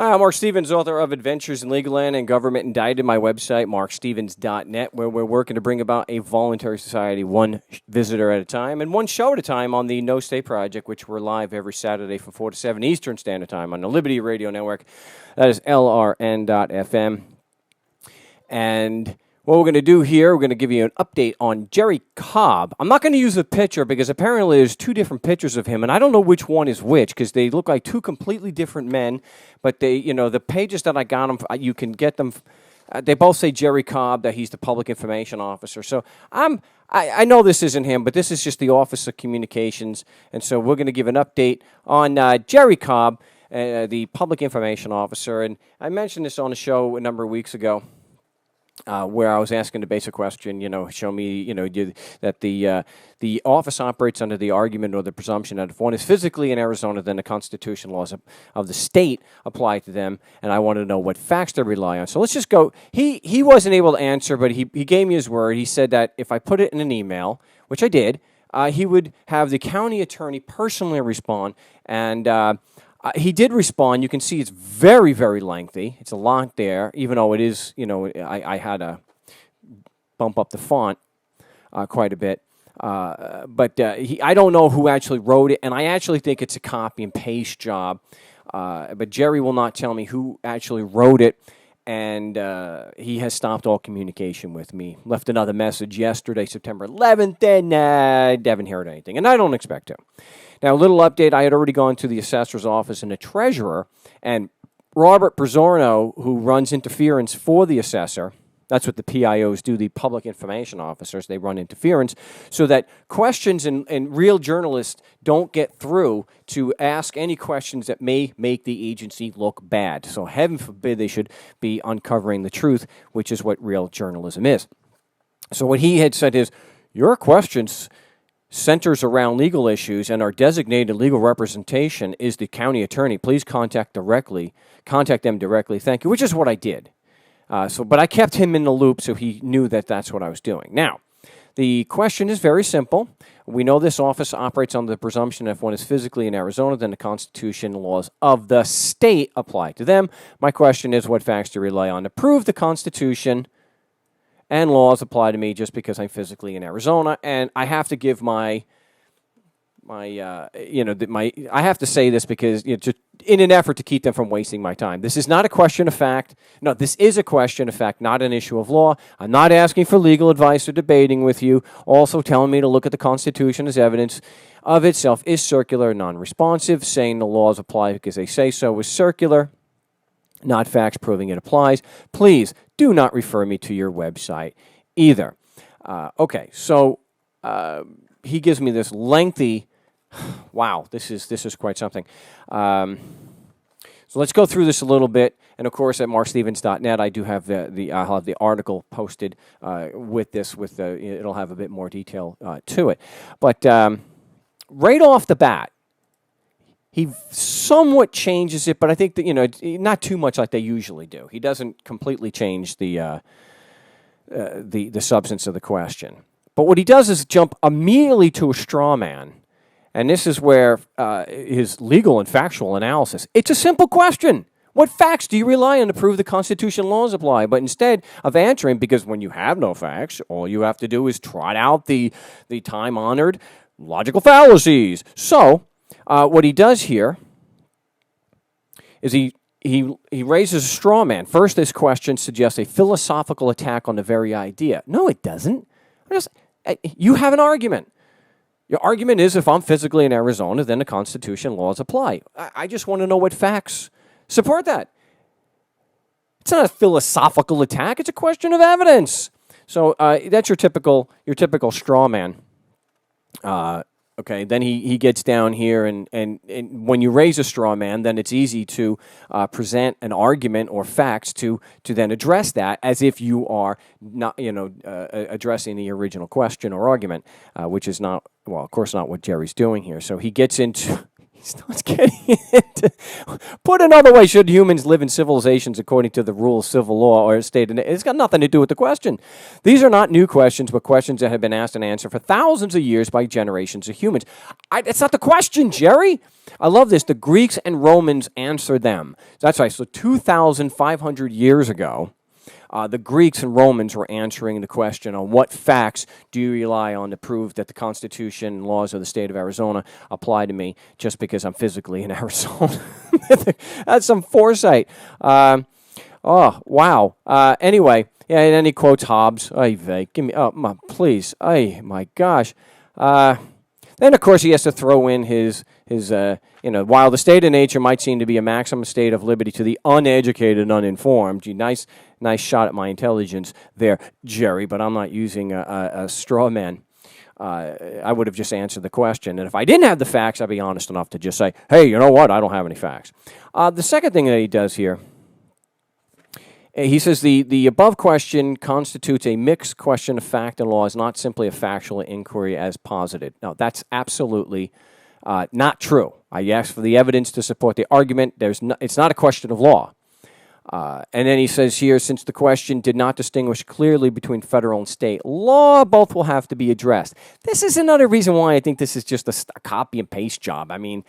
Marc Stevens, author of Adventures in Legal Land and Government Indicted, my website, markstevens.net, where we're working to bring about a voluntary society, one visitor at a time and one show at a time on the No State Project, which we're live every Saturday from 4 to 7 Eastern Standard Time on the Liberty Radio Network. That is LRN.FM. And what we're going to do here, we're going to give you an update on Jerry Cobb. I'm not going to use the picture because apparently there's two different pictures of him, and I don't know which one is which because they look like two completely different men. But they, the pages that I got them, you can get them. They both say Jerry Cobb, that he's the public information officer. So I know this isn't him, but this is just the Office of Communications, and so we're going to give an update on Jerry Cobb, the public information officer. And I mentioned this on the show a number of weeks ago. Where I was asking the basic question, show me, that the office operates under the argument or the presumption that if one is physically in Arizona, then the constitutional laws of the state apply to them, and I want to know what facts they rely on. So let's just go. He wasn't able to answer, but he gave me his word. He said that if I put it in an email, which I did, he would have the county attorney personally respond, and he did respond. You can see it's very, very lengthy. It's a lot there, even though it is, I had to bump up the font quite a bit. But I don't know who actually wrote it, and I actually think it's a copy and paste job. But Jerry will not tell me who actually wrote it, and he has stopped all communication with me. Left another message yesterday, September 11th, and haven't heard anything, and I don't expect to. Now, a little update. I had already gone to the assessor's office and the treasurer, and Robert Pizzorno, who runs interference for the assessor, that's what the PIOs do, the public information officers, they run interference, so that questions and real journalists don't get through to ask any questions that may make the agency look bad. So heaven forbid they should be uncovering the truth, which is what real journalism is. So what he had said is, your questions centers around legal issues, and our designated legal representation is the county attorney. Please contact them directly. Thank you, which is what I did. But I kept him in the loop so he knew that that's what I was doing. Now, the question is very simple. We know this office operates on the presumption that if one is physically in Arizona, then the Constitution and laws of the state apply to them. My question is, what facts do you rely on to prove the Constitution and laws apply to me just because I'm physically in Arizona? And I have to give I have to say this because just in an effort to keep them from wasting my time. This is not a question of fact. No, this is a question of fact, not an issue of law. I'm not asking for legal advice or debating with you. Also telling me to look at the Constitution as evidence of itself is circular, non-responsive. Saying the laws apply because they say so is circular, not facts proving it applies. Please do not refer me to your website either. Okay, so he gives me this lengthy. Wow, this is quite something. So let's go through this a little bit. And of course, at markstevens.net, I do have I'll have the article posted with this. It'll have a bit more detail to it. But right off the bat, he somewhat changes it, but I think that not too much like they usually do. He doesn't completely change the substance of the question. But what he does is jump immediately to a straw man, and this is where his legal and factual analysis. It's a simple question. What facts do you rely on to prove the Constitution laws apply? But instead of answering, because when you have no facts, all you have to do is trot out the time-honored logical fallacies. So what he does here is he raises a straw man. First, this question suggests a philosophical attack on the very idea. No, it doesn't. You have an argument. Your argument is if I'm physically in Arizona, then the Constitution laws apply. I just want to know what facts support that. It's not a philosophical attack. It's a question of evidence. So that's your typical straw man. Okay, then he gets down here, and when you raise a straw man, then it's easy to present an argument or facts to then address that as if you are not addressing the original question or argument, which is not, well, of course, not what Jerry's doing here. So he gets into He starts getting into, put another way, should humans live in civilizations according to the rule of civil law or state? It's got nothing to do with the question. These are not new questions, but questions that have been asked and answered for thousands of years by generations of humans. It's not the question, Jerry. I love this. The Greeks and Romans answered them. That's right. So 2,500 years ago, the Greeks and Romans were answering the question on what facts do you rely on to prove that the Constitution and laws of the state of Arizona apply to me just because I'm physically in Arizona. That's some foresight. Oh, wow. Anyway, yeah, and then he quotes Hobbes. Ay vey, give me, please. Ay, my gosh. Then, of course, he has to throw in his while the state of nature might seem to be a maximum state of liberty to the uneducated and uninformed. Gee, nice shot at my intelligence there, Jerry, but I'm not using a straw man. I would have just answered the question. And if I didn't have the facts, I'd be honest enough to just say, hey, you know what? I don't have any facts. The second thing that he does here, he says the above question constitutes a mixed question of fact and law, is not simply a factual inquiry as posited. No, that's absolutely not true. I asked for the evidence to support the argument. It's not a question of law. And then he says here, since the question did not distinguish clearly between federal and state law, both will have to be addressed. This is another reason why I think this is just a copy and paste job. I mean,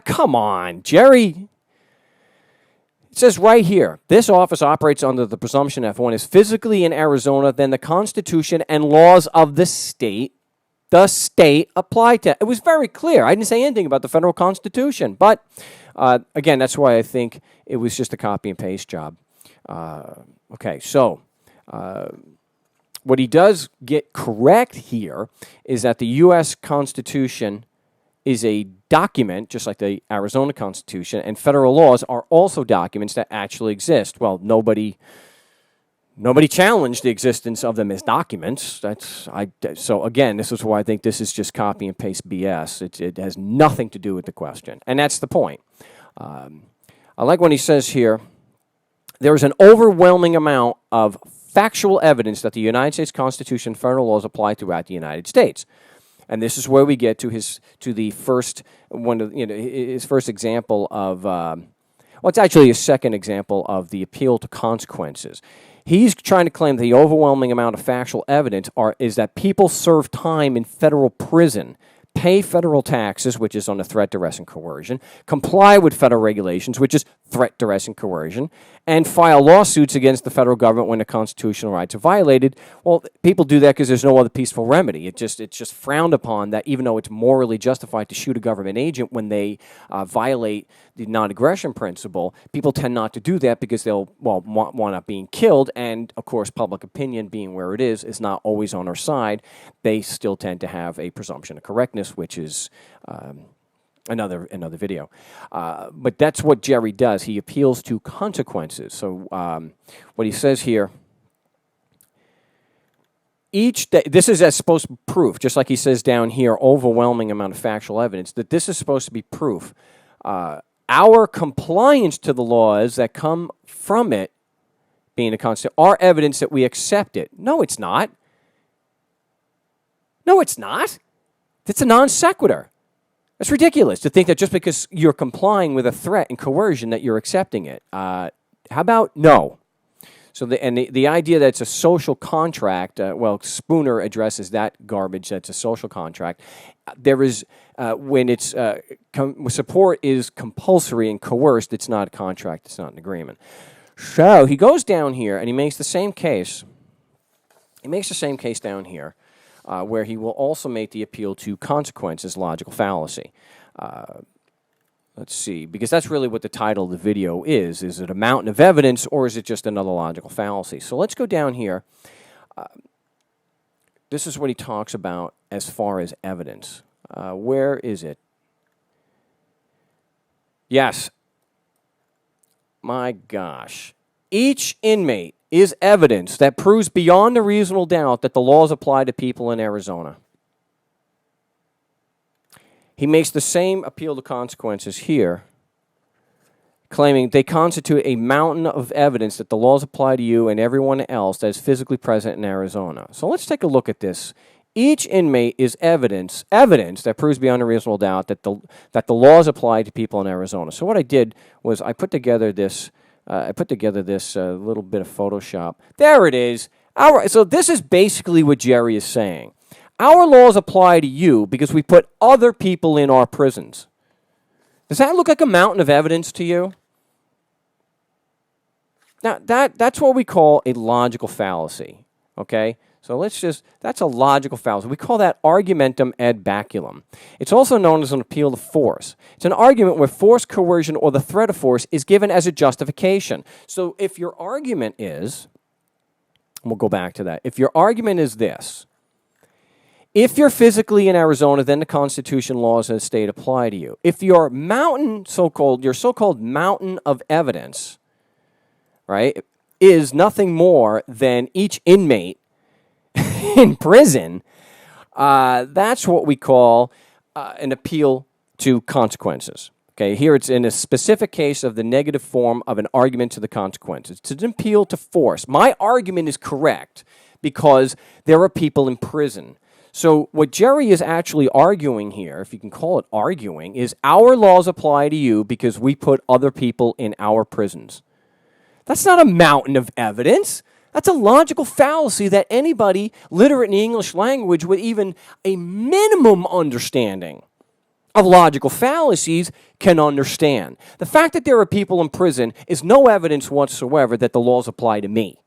come on, Jerry. It says right here, this office operates under the presumption that if one is physically in Arizona, then the Constitution and laws of the state apply to. It was very clear. I didn't say anything about the federal Constitution. But, again, that's why I think it was just a copy and paste job. Okay, so what he does get correct here is that the U.S. Constitution is a document, just like the Arizona Constitution, and federal laws are also documents that actually exist. Well, nobody challenged the existence of them as documents. So again, this is why I think this is just copy and paste BS. It has nothing to do with the question, and that's the point. I like when he says here, there is an overwhelming amount of factual evidence that the United States Constitution and federal laws apply throughout the United States. And this is where we get to his first example of it's actually his second example of the appeal to consequences. He's trying to claim the overwhelming amount of factual evidence is that people serve time in federal prison, pay federal taxes, which is on a threat, duress, and coercion, comply with federal regulations, which is threat, duress, and coercion, and file lawsuits against the federal government when the constitutional rights are violated. Well, people do that because there's no other peaceful remedy. It's just frowned upon that even though it's morally justified to shoot a government agent when they violate the non-aggression principle, people tend not to do that because they'll wind up being killed, and of course public opinion being where it is not always on our side. They still tend to have a presumption of correctness, which is another video. But that's what Jerry does. He appeals to consequences. So what he says here, this is as supposed to be proof, just like he says down here, overwhelming amount of factual evidence, that this is supposed to be proof. Our compliance to the laws that come from it being a constant are evidence that we accept it. No, it's not. No, it's not. It's a non sequitur. It's ridiculous to think that just because you're complying with a threat and coercion that you're accepting it. How about no? So the idea that it's a social contract, Spooner addresses that garbage, that's a social contract. There is, when it's, support is compulsory and coerced, it's not a contract, it's not an agreement. So he goes down here and he makes the same case. He makes the same case down here. Where he will also make the appeal to consequences, logical fallacy. Let's see, because that's really what the title of the video is. Is it a mountain of evidence, or is it just another logical fallacy? So let's go down here. This is what he talks about as far as evidence. Where is it? Yes. My gosh. Each inmate is evidence that proves beyond a reasonable doubt that the laws apply to people in Arizona. He makes the same appeal to consequences here, claiming they constitute a mountain of evidence that the laws apply to you and everyone else that is physically present in Arizona. So let's take a look at this Each inmate is evidence that proves beyond a reasonable doubt that the laws apply to people in Arizona. So what I did was I put together this little bit of Photoshop. There it is. So this is basically what Jerry is saying. Our laws apply to you because we put other people in our prisons. Does that look like a mountain of evidence to you? Now, that's what we call a logical fallacy, okay? So that's a logical fallacy. We call that argumentum ad baculum. It's also known as an appeal to force. It's an argument where force, coercion, or the threat of force is given as a justification. So if your argument is, and we'll go back to that, if your argument is this, if you're physically in Arizona, then the Constitution, laws of the state apply to you. If your so-called mountain of evidence, right, is nothing more than each inmate in prison, that's what we call an appeal to consequences. Okay, here it's in a specific case of the negative form of an argument to the consequences. It's an appeal to force. My argument is correct because there are people in prison. So what Jerry is actually arguing here, if you can call it arguing, is our laws apply to you because we put other people in our prisons. That's not a mountain of evidence. That's a logical fallacy that anybody literate in the English language with even a minimum understanding of logical fallacies can understand. The fact that there are people in prison is no evidence whatsoever that the laws apply to me.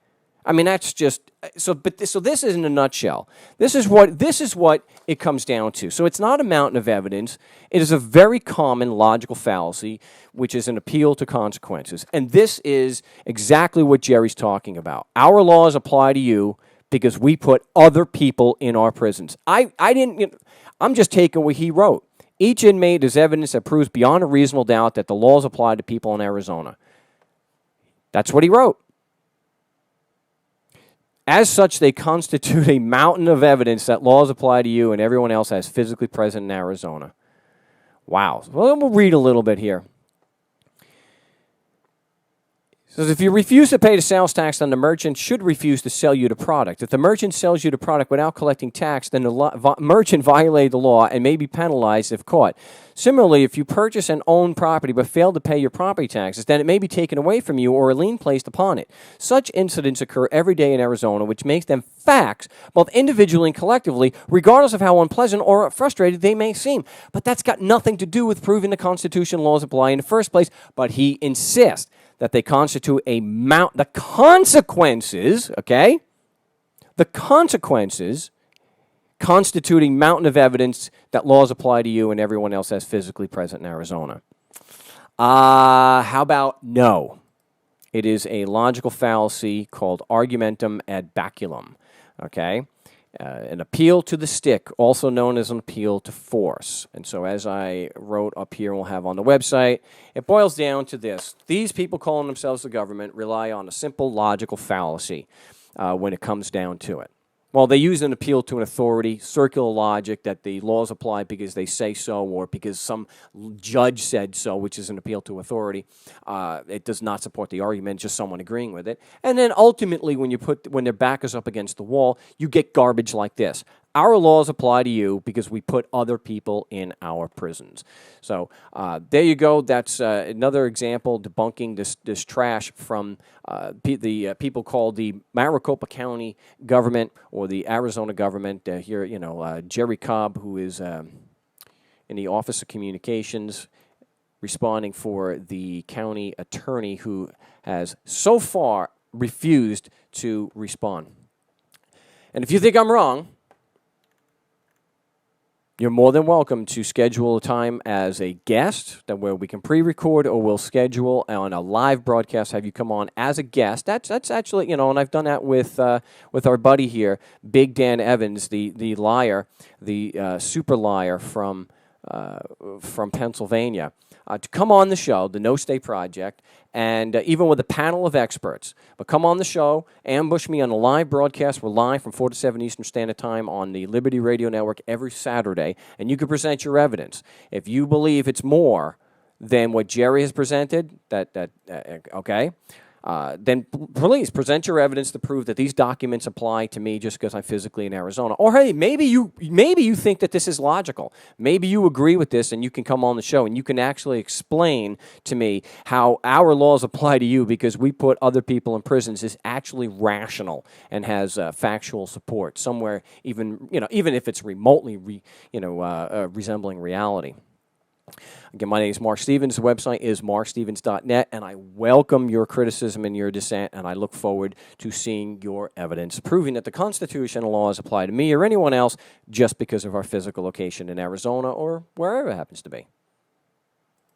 I mean, that's just so this is in a nutshell. This is what it comes down to. So it's not a mountain of evidence. It is a very common logical fallacy, which is an appeal to consequences. And this is exactly what Jerry's talking about. Our laws apply to you because we put other people in our prisons. I'm just taking what he wrote. Each inmate is evidence that proves beyond a reasonable doubt that the laws apply to people in Arizona. That's what he wrote. As such, they constitute a mountain of evidence that laws apply to you and everyone else as physically present in Arizona. Wow. Well, we'll read a little bit here. It says, if you refuse to pay the sales tax, then the merchant should refuse to sell you the product. If the merchant sells you the product without collecting tax, then the merchant violated the law and may be penalized if caught. Similarly, if you purchase and own property but fail to pay your property taxes, then it may be taken away from you or a lien placed upon it. Such incidents occur every day in Arizona, which makes them facts, both individually and collectively, regardless of how unpleasant or frustrated they may seem. But that's got nothing to do with proving the Constitution laws apply in the first place, but he insists that they constitute the consequences, okay? The consequences constituting mountain of evidence that laws apply to you and everyone else that's physically present in Arizona. How about no? It is a logical fallacy called argumentum ad baculum, okay? An appeal to the stick, also known as an appeal to force. And so as I wrote up here and we'll have on the website, it boils down to this. These people calling themselves the government rely on a simple logical fallacy when it comes down to it. Well, they use an appeal to an authority, circular logic that the laws apply because they say so or because some judge said so, which is an appeal to authority. It does not support the argument, just someone agreeing with it. And then ultimately, when their back is up against the wall, you get garbage like this. Our laws apply to you because we put other people in our prisons. So there you go. That's another example debunking this trash from the people called the Maricopa County government or the Arizona government. Here, Jerry Cobb, who is in the Office of Communications, responding for the county attorney who has so far refused to respond. And if you think I'm wrong, you're more than welcome to schedule a time as a guest where we can pre-record, or we'll schedule on a live broadcast, have you come on as a guest. That's actually, and I've done that with our buddy here, Big Dan Evans, the liar, the super liar from Pennsylvania, to come on the show, the No State Project, and even with a panel of experts. But come on the show, ambush me on a live broadcast. We're live from 4 to 7 Eastern Standard Time on the Liberty Radio Network every Saturday, and you can present your evidence. If you believe it's more than what Jerry has presented, okay, then please present your evidence to prove that these documents apply to me just because I'm physically in Arizona. Or hey, maybe you think that this is logical. Maybe you agree with this, and you can come on the show and you can actually explain to me how our laws apply to you because we put other people in prisons is actually rational and has factual support somewhere, even if it's remotely resembling reality. Again, my name is Marc Stevens. The website is marcstevens.net, and I welcome your criticism and your dissent, and I look forward to seeing your evidence proving that the constitutional laws apply to me or anyone else just because of our physical location in Arizona or wherever it happens to be.